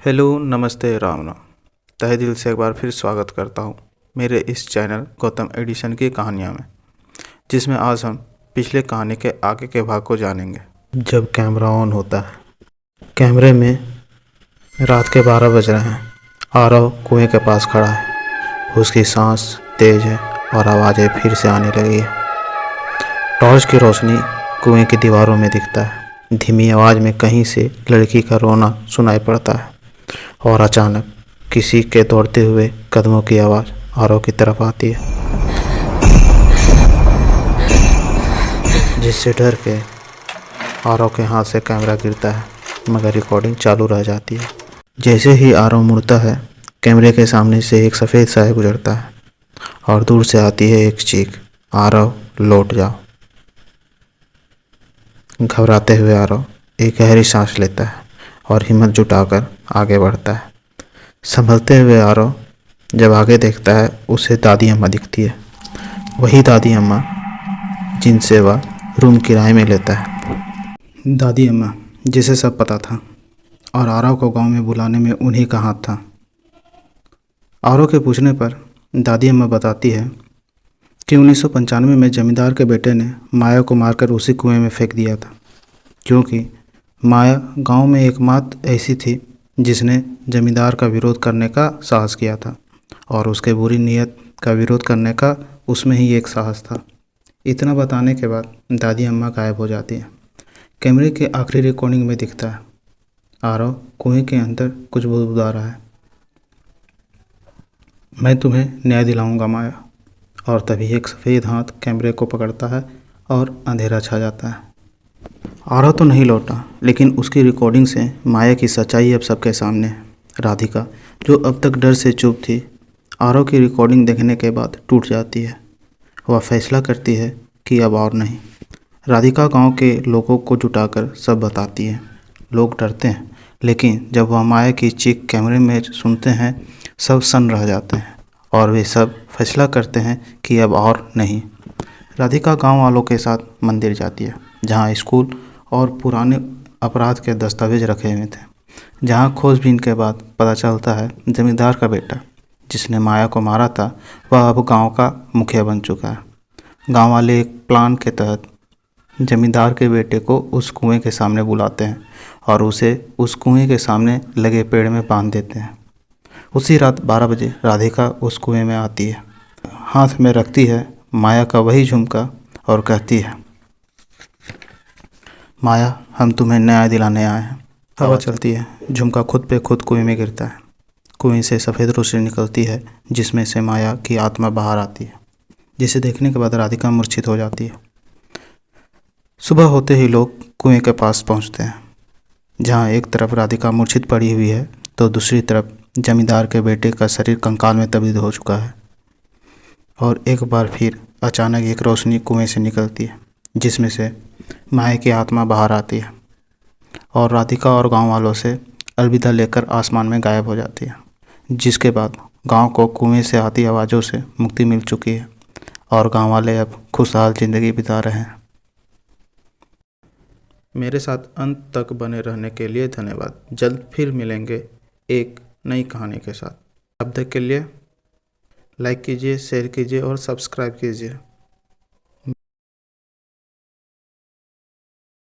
Hello, नमस्ते, राम राम। तहे दिल से एक बार फिर स्वागत करता हूँ मेरे इस चैनल गौतम एडिशन की कहानियाँ में, जिसमें आज हम पिछले कहानी के आगे के भाग को जानेंगे। जब कैमरा ऑन होता है, कैमरे में रात के 12 बज रहे हैं। आरव कुएं के पास खड़ा है। उसकी सांस तेज है और आवाज़ें फिर से आने लगी है। टॉर्च की रोशनी कुएं की दीवारों में दिखता है। धीमी आवाज़ में कहीं से लड़की का रोना सुनाई पड़ता है और अचानक किसी के दौड़ते हुए कदमों की आवाज़ आरव की तरफ आती है, जिससे डर के आरव के हाथ से कैमरा गिरता है, मगर रिकॉर्डिंग चालू रह जाती है। जैसे ही आरव मुड़ता है, कैमरे के सामने से एक सफ़ेद साया गुजरता है और दूर से आती है एक चीख, आरव लौट जाओ। घबराते हुए आरव एक गहरी सांस लेता है और हिम्मत जुटाकर आगे बढ़ता है। संभलते हुए आरव जब आगे देखता है, उसे दादी अम्मा दिखती है। वही दादी अम्मा जिनसे वह रूम किराए में लेता है। दादी अम्मा जिसे सब पता था और आरव को गांव में बुलाने में उन्हीं का हाथ था। आरव के पूछने पर दादी अम्मा बताती है कि 1995 में जमींदार के बेटे ने माया को मारकर उसी कुएं में फेंक दिया था, क्योंकि माया गांव में एकमात्र ऐसी थी जिसने जमींदार का विरोध करने का साहस किया था, और उसके बुरी नीयत का विरोध करने का उसमें ही एक साहस था। इतना बताने के बाद दादी अम्मा गायब हो जाती है। कैमरे के आखिरी रिकॉर्डिंग में दिखता है आरव कुएं के अंदर कुछ बुदबुदा रहा है। मैं तुम्हें न्याय दिलाऊंगा माया। और तभी एक सफ़ेद हाथ कैमरे को पकड़ता है और अंधेरा छा जाता है। आरव तो नहीं लौटा, लेकिन उसकी रिकॉर्डिंग से माया की सच्चाई अब सबके सामने है। राधिका, जो अब तक डर से चुप थी, आरव की रिकॉर्डिंग देखने के बाद टूट जाती है। वह फैसला करती है कि अब और नहीं। राधिका गांव के लोगों को जुटाकर सब बताती है। लोग डरते हैं, लेकिन जब वह माया की चीख कैमरे में सुनते हैं, सब सन्न रह जाते हैं और वे सब फैसला करते हैं कि अब और नहीं। राधिका गांव वालों के साथ मंदिर जाती है, जहां स्कूल और पुराने अपराध के दस्तावेज रखे हुए थे। जहां खोजबीन के बाद पता चलता है जमींदार का बेटा जिसने माया को मारा था, वह अब गांव का मुखिया बन चुका है। गांव वाले एक प्लान के तहत जमींदार के बेटे को उस कुएं के सामने बुलाते हैं और उसे उस कुएं के सामने लगे पेड़ में बांध देते हैं। उसी रात 12 बजे राधिका उस कुएं में आती है। हाथ में रखती है माया का वही झुमका और कहती है, माया, हम तुम्हें न्याय दिलाने आए हैं। हवा चलती है, झुमका खुद पे खुद कुएं में गिरता है। कुएं से सफ़ेद रोशनी निकलती है, जिसमें से माया की आत्मा बाहर आती है, जिसे देखने के बाद राधिका मूर्छित हो जाती है। सुबह होते ही लोग कुएं के पास पहुंचते हैं, जहां एक तरफ राधिका मूर्छित पड़ी हुई है तो दूसरी तरफ जमींदार के बेटे का शरीर कंकाल में तब्दील हो चुका है। और एक बार फिर अचानक एक रोशनी कुएं से निकलती है, जिसमें से माया की आत्मा बाहर आती है और राधिका और गांव वालों से अलविदा लेकर आसमान में गायब हो जाती है। जिसके बाद गांव को कुएं से आती आवाज़ों से मुक्ति मिल चुकी है और गांव वाले अब खुशहाल ज़िंदगी बिता रहे हैं। मेरे साथ अंत तक बने रहने के लिए धन्यवाद। जल्द फिर मिलेंगे एक नई कहानी के साथ। तब तक के लिए लाइक कीजिए, शेयर कीजिए और सब्सक्राइब कीजिए।